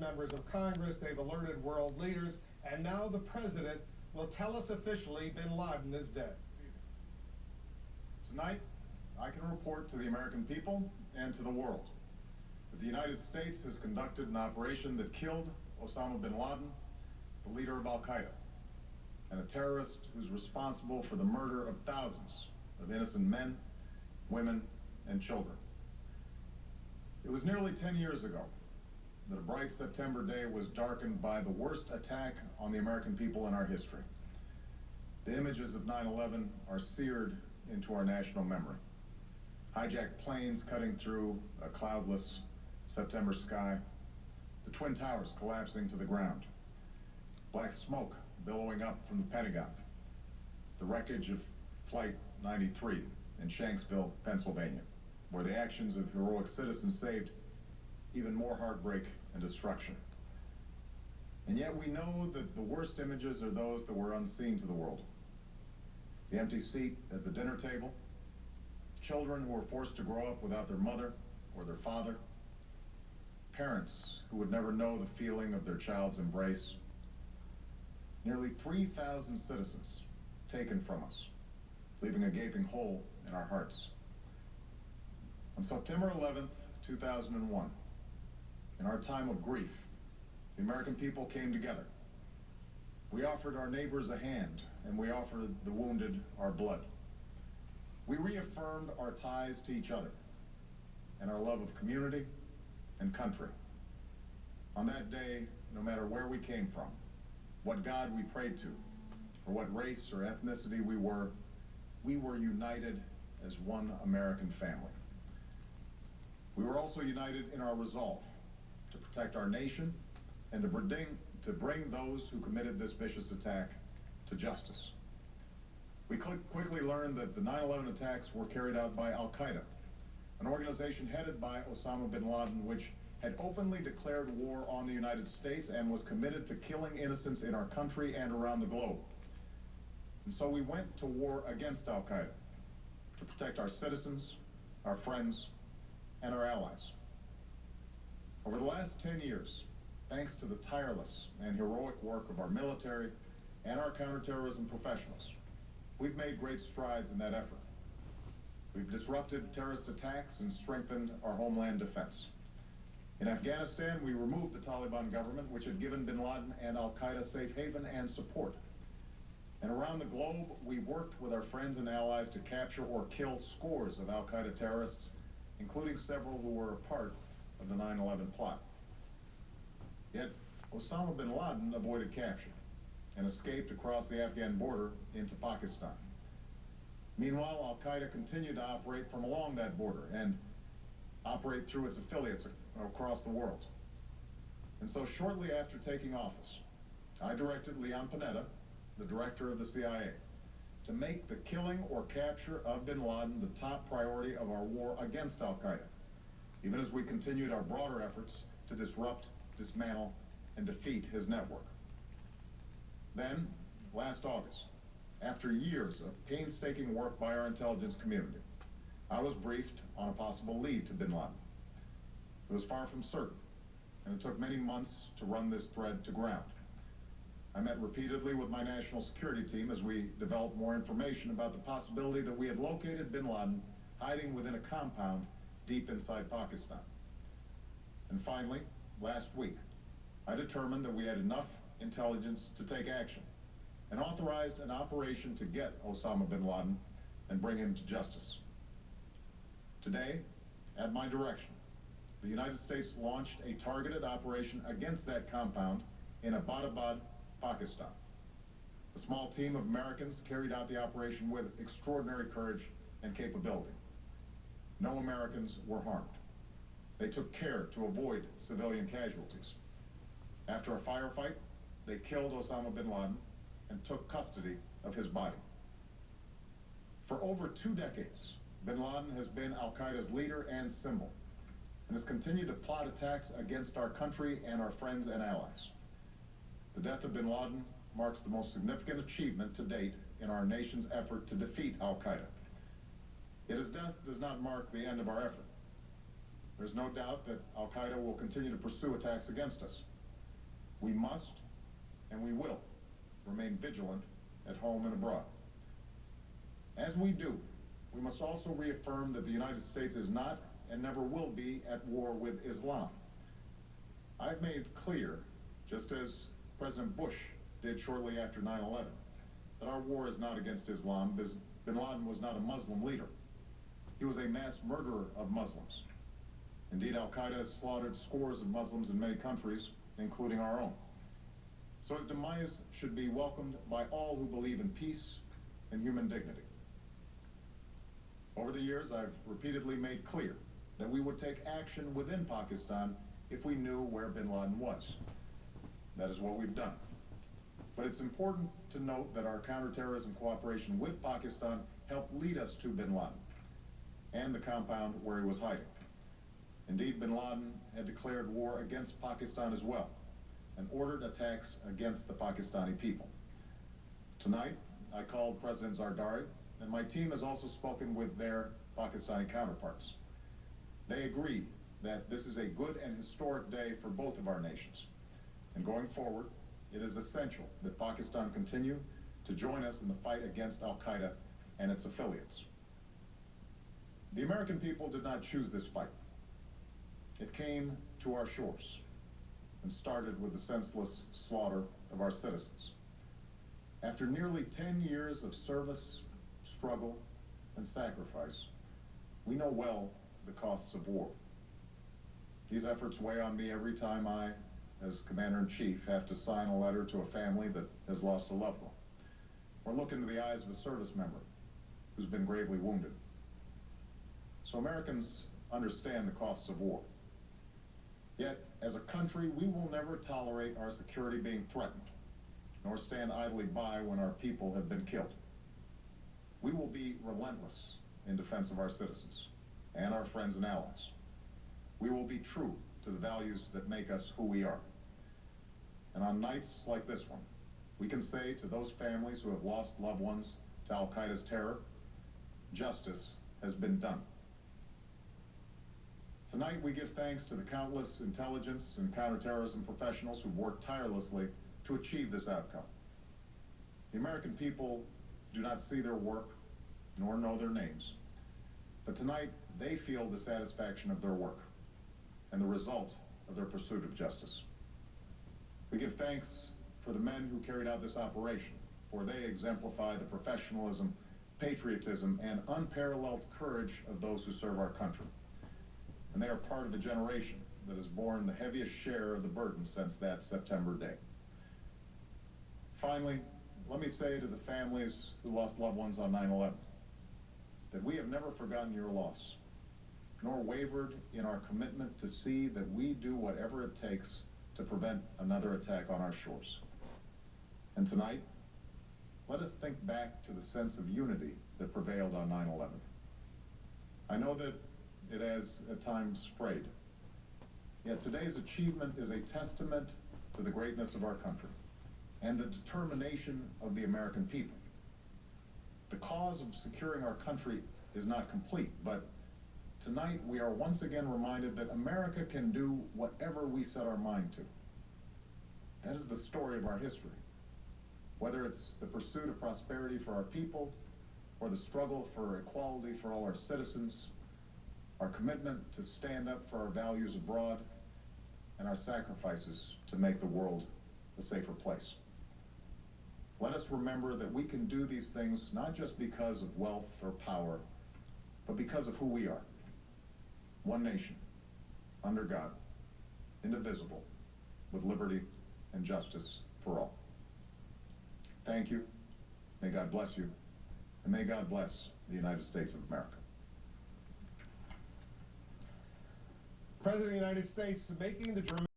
members of Congress, they've alerted world leaders, and now the president will tell us officially Bin Laden is dead. Tonight, I can report to the American people and to the world that the United States has conducted an operation that killed Osama Bin Laden, the leader of Al-Qaeda, and a terrorist who's responsible for the murder of thousands of innocent men, women, and children. It was nearly 10 years ago that a bright September day was darkened by the worst attack on the American people in our history. The images of 9/11 are seared into our national memory. Hijacked planes cutting through a cloudless September sky, the Twin Towers collapsing to the ground, black smoke billowing up from the Pentagon, the wreckage of Flight 93 in Shanksville, Pennsylvania, where the actions of heroic citizens saved even more heartbreak and destruction. And yet we know that the worst images are those that were unseen to the world. The empty seat at the dinner table, children who were forced to grow up without their mother or their father, parents who would never know the feeling of their child's embrace, nearly 3,000 citizens taken from us, leaving a gaping hole in our hearts. On September 11th, 2001, in our time of grief, the American people came together. We offered our neighbors a hand, and we offered the wounded our blood. We reaffirmed our ties to each other and our love of community and country. On that day, no matter where we came from, what God we prayed to, or what race or ethnicity we were united as one American family. We were also united in our resolve to protect our nation and to bring those who committed this vicious attack to justice. We quickly learned that the 9/11 attacks were carried out by Al-Qaeda, an organization headed by Osama Bin Laden, which had openly declared war on the United States and was committed to killing innocents in our country and around the globe. And so we went to war against Al-Qaeda to protect our citizens, our friends, and our allies. Over the last 10 years, thanks to the tireless and heroic work of our military and our counterterrorism professionals, we've made great strides in that effort. We've disrupted terrorist attacks and strengthened our homeland defense. In Afghanistan, we removed the Taliban government, which had given Bin Laden and Al-Qaeda safe haven and support. And around the globe, we worked with our friends and allies to capture or kill scores of Al-Qaeda terrorists, including several who were a part of the 9/11 plot. Yet, Osama Bin Laden avoided capture and escaped across the Afghan border into Pakistan. Meanwhile, Al-Qaeda continued to operate from along that border and operate through its affiliates across the world. And so shortly after taking office, I directed Leon Panetta, the director of the CIA, to make the killing or capture of Bin Laden the top priority of our war against Al-Qaeda, even as we continued our broader efforts to disrupt, dismantle, and defeat his network. Then, last August, after years of painstaking work by our intelligence community, I was briefed on a possible lead to Bin Laden. It was far from certain, and it took many months to run this thread to ground. I met repeatedly with my national security team as we developed more information about the possibility that we had located Bin Laden hiding within a compound deep inside Pakistan. And finally, last week, I determined that we had enough intelligence to take action and authorized an operation to get Osama Bin Laden and bring him to justice. Today, at my direction, the United States launched a targeted operation against that compound in Abbottabad, Pakistan. A small team of Americans carried out the operation with extraordinary courage and capability. No Americans were harmed. They took care to avoid civilian casualties. After a firefight, they killed Osama Bin Laden and took custody of his body. For over 2 decades, Bin Laden has been Al-Qaeda's leader and symbol, and has continued to plot attacks against our country and our friends and allies. The death of Bin Laden marks the most significant achievement to date in our nation's effort to defeat Al-Qaeda. Yet his death does not mark the end of our effort. There's no doubt that Al-Qaeda will continue to pursue attacks against us. We must, and we will, remain vigilant at home and abroad. As we do, we must also reaffirm that the United States is not and never will be at war with Islam. I've made it clear, just as President Bush did shortly after 9/11, that our war is not against Islam. Bin Laden was not a Muslim leader. He was a mass murderer of Muslims. Indeed, Al-Qaeda has slaughtered scores of Muslims in many countries, including our own. So his demise should be welcomed by all who believe in peace and human dignity. Over the years, I've repeatedly made clear that we would take action within Pakistan if we knew where bin Laden was. That is what we've done. But it's important to note that our counterterrorism cooperation with Pakistan helped lead us to bin Laden and the compound where he was hiding. Indeed, bin Laden had declared war against Pakistan as well and ordered attacks against the Pakistani people. Tonight, I called President Zardari, and my team has also spoken with their Pakistani counterparts. They agree that this is a good and historic day for both of our nations. And going forward, it is essential that Pakistan continue to join us in the fight against Al-Qaeda and its affiliates. The American people did not choose this fight. It came to our shores and started with the senseless slaughter of our citizens. After nearly 10 years of service, struggle, and sacrifice, we know well the costs of war. These efforts weigh on me every time I, as Commander-in-Chief, have to sign a letter to a family that has lost a loved one, or look into the eyes of a service member who's been gravely wounded. So Americans understand the costs of war. Yet, as a country, we will never tolerate our security being threatened, nor stand idly by when our people have been killed. We will be relentless in defense of our citizens and our friends and allies. We will be true to the values that make us who we are. And on nights like this one, we can say to those families who have lost loved ones to Al-Qaeda's terror, justice has been done. Tonight, we give thanks to the countless intelligence and counterterrorism professionals who've worked tirelessly to achieve this outcome. The American people do not see their work, nor know their names. But tonight, they feel the satisfaction of their work and the result of their pursuit of justice. We give thanks for the men who carried out this operation, for they exemplify the professionalism, patriotism, and unparalleled courage of those who serve our country. And they are part of a generation that has borne the heaviest share of the burden since that September day. Finally, let me say to the families who lost loved ones on 9/11 that we have never forgotten your loss, nor wavered in our commitment to see that we do whatever it takes to prevent another attack on our shores. And tonight, let us think back to the sense of unity that prevailed on 9/11. I know that it has at times frayed. Yet today's achievement is a testament to the greatness of our country and the determination of the American people. The cause of securing our country is not complete, but tonight we are once again reminded that America can do whatever we set our mind to. That is the story of our history. Whether it's the pursuit of prosperity for our people or the struggle for equality for all our citizens, our commitment to stand up for our values abroad, and our sacrifices to make the world a safer place. Let us remember that we can do these things not just because of wealth or power, but because of who we are. One nation, under God, indivisible, with liberty and justice for all. Thank you. May God bless you. And may God bless the United States of America. President of the United States making the